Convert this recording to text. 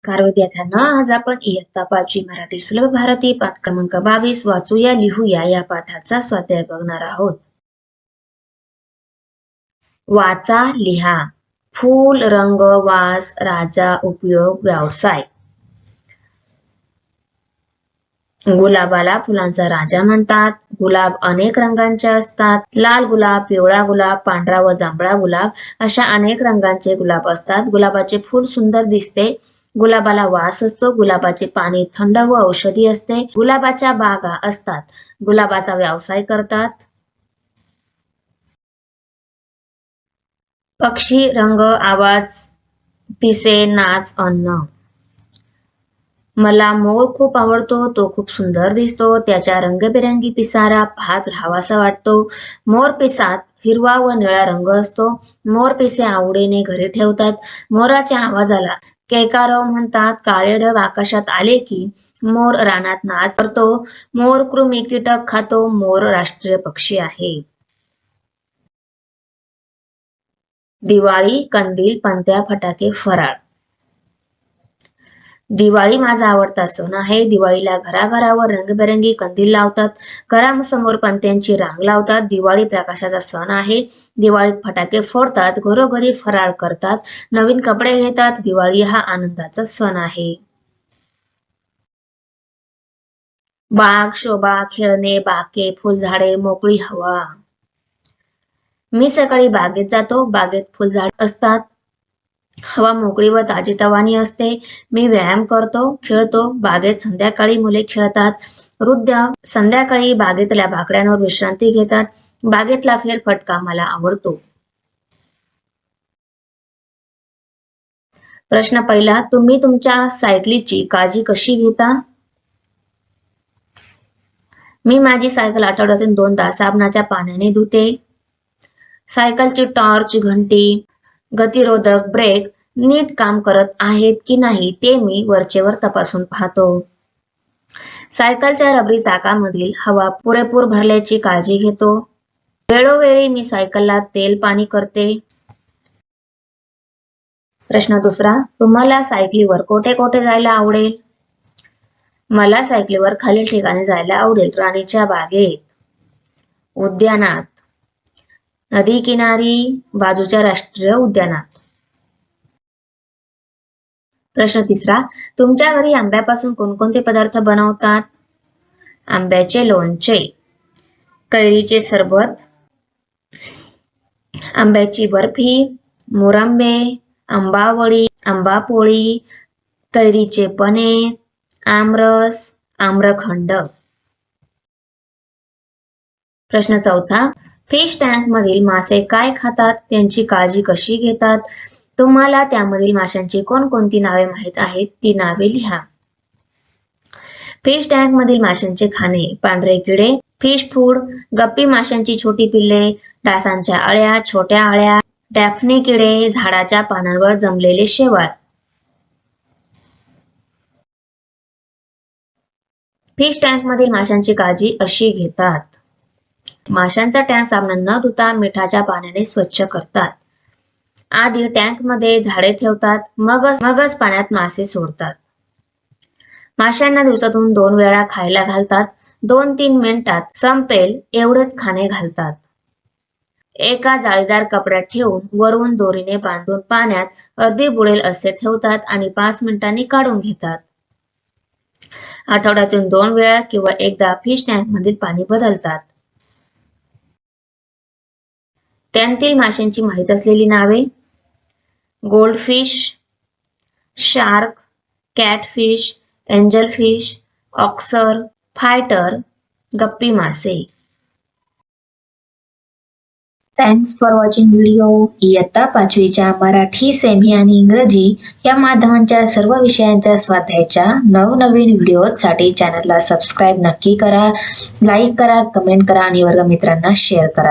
नमस्कार विद्यार्थ्यांना, आज आपण इयत्ता 5वी मराठी सुलभ भारती पाठ क्रमांक 22 वाचूया लिहूया या पाठाचा स्वाध्याय बघणार आहोत. वाचा लिहा. फूल, रंग, वास, राजा, उपयोग, व्यवसाय. गुलाबाला फुलांचा राजा म्हणतात. गुलाब अनेक रंगांचे असतात. लाल गुलाब, पिवळा गुलाब, पांढरा व जांभळा गुलाब अशा अनेक रंगांचे गुलाब असतात. गुलाबाचे फूल सुंदर दिसते. गुलाबाला वास असतो. गुलाबाचे पाणी थंड व औषधी असते. गुलाबाच्या बागा असतात. गुलाबाचा व्यवसाय करतात. पक्षी, रंग, आवाज, पिसे, नाच, अन्न. मला मोर खूप आवडतो. तो खूप सुंदर दिसतो. त्याच्या रंगबिरंगी पिसारा पाहत राहावासा वाटतो. मोर पिसात हिरवा व निळा रंग असतो. मोर पिसे आवडीने घरी ठेवतात. मोराच्या आवाजाला केकाराव म्हणतात. काळे ढग आकाशात आले की मोर रानात नाच करतो. मोर कृमी कीटक खातो. मोर राष्ट्रीय पक्षी आहे. दिवाळी, कंदील, पणत्या, फटाके, फराळ. दिवाळी माझा आवडता सण आहे. दिवाळीला घराघरावर रंगीबेरंगी कंदील लावतात. घरासमोर पणत्यांची रांग लावतात. दिवाळी प्रकाशाचा सण आहे. दिवाळीत फटाके फोडतात. घरोघरी फराळ करतात. नवीन कपडे घेतात. दिवाळी हा आनंदाचा सण आहे. बाग, शोभा, खेळणे, बाके, फुलझाडे, मोकळी हवा. मी सकाळी बागेत जातो. बागेत फुलझाड असतात. हवा मोकळी व ताजीतवानी असते. मी व्यायाम करतो, खेळतो. बागेत संध्याकाळी मुले खेळतात. वृद्ध संध्याकाळी बागेतल्या बाकड्यांवर विश्रांती घेतात. बागेतला फेरफटका मला आवडतो. प्रश्न पहिला, तुम्ही तुमच्या सायकलीची काळजी कशी घेता? मी माझी सायकल आठवड्यातून 2दा साबणाच्या पाण्याने धुते. सायकलची टॉर्च, घंटी, गतिरोधक, ब्रेक नीट काम करत आहेत की नाही ते मी वरचेवर तपासून पाहतो. सायकलच्या रबरी चाकामधील हवा पुरेपूर भरल्याची काळजी घेतो. वेळोवेळी मी सायकलला तेल पाणी करते. प्रश्न दुसरा, तुम्हाला सायकलीवर कोठे कोठे जायला आवडेल? मला सायकलीवर खालील ठिकाणी जायला आवडेल. राणीच्या बागेत, उद्यानात, नदी किनारी, बाजूच्या राष्ट्रीय उद्यानात. प्रश्न तिसरा, तुमच्या घरी आंब्यापासून कोणकोणते पदार्थ बनवतात? आंब्याचे लोणचे, कैरीचे सरबत, आंब्याची बर्फी, मुरंबे, आंबावडी, आंबापोळी, कैरीचे पने, आमरस, आम्रखंड. प्रश्न चौथा, फिश टँक मधील मासे काय खातात? त्यांची काळजी कशी घेतात? तुम्हाला त्यामधील माशांची कोणकोणती नावे माहित आहेत ती नावे लिहा. फिश टँक मधील माशांचे खाणे: पांढरे किडे, फिश फूड, गप्पी माशांची छोटी पिल्ले, डासांच्या अळ्या, छोट्या अळ्या, डॅफ्नी किडे, झाडाच्या पानांवर जमलेले शेवाळ. फिश टँक मधील माशांची काळजी अशी घेतात. माशांचा टँक साबणाने न धुता मिठाच्या पाण्याने स्वच्छ करतात. आधी टँक मध्ये झाडे ठेवतात. मगच पाण्यात मासे सोडतात. माशांना दिवसातून 2 वेळा खायला घालतात. 2-3 मिनिटात संपेल एवढेच खाणे घालतात. एका जाळीदार कपड्यात ठेवून वरून दोरीने बांधून पाण्यात अर्धी बुडेल असे ठेवतात आणि 5 मिनिटांनी काढून घेतात. आठवड्यातून 2 वेळा किंवा एकदा फिश टँक मधील पाणी बदलतात. त्यांतील माशांची माहित असलेली नावे: गोल्डफिश, शार्क, कॅटफिश, एंजलफिश, ऑक्सर, फायटर, गप्पी मासे. Thanks for watching video. इयत्ता 5वीच्या मराठी, सेमी आणि इंग्रजी या माध्यमांच्या सर्व विषयांच्या स्वाध्यायाच्या नवनवीन व्हिडिओसाठी चॅनलला सबस्क्राईब नक्की करा. लाईक करा, कमेंट करा आणि वर्गमित्रांना शेअर करा.